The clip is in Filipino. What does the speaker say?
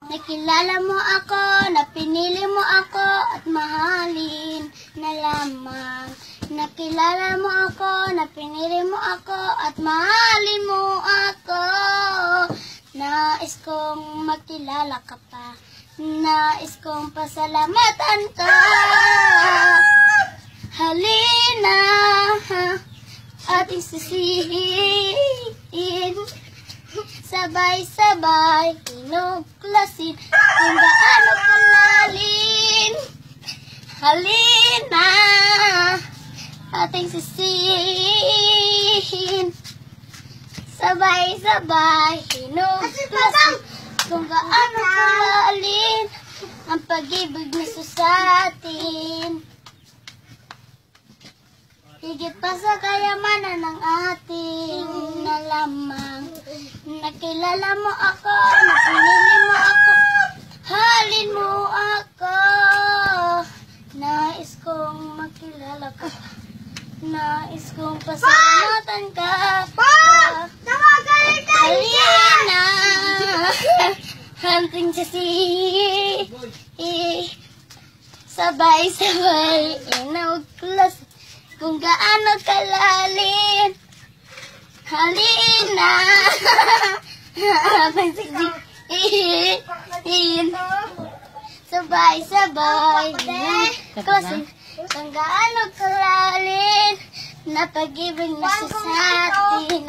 Nakilala mo ako, napinili mo ako, at mahalin na lamang. Nakilala mo ako, napinili mo ako, at mahalin mo ako. Nais kong makilala ka pa, nais kong pasalamatan ka. Halina, ating sisihin, sabay-sabay inuklasin kung gaano kalalim. Halina, ating sisihin, sabay-sabay inuklasin kung gaano kalalim ang pag-ibig niso sa atin. Higit pa sa kayamanan ng ating na lamang. Nakilala mo ako, napinili mo ako, halin mo ako. Nais kong makilala ka, nais kong pasalamatan ka. Halina, hanting sisi, sabay-sabay inuglas kung gaano kalalim. Halina, sabay-sabay kasi kung gaano kalalim na pag-ibig na sa atin.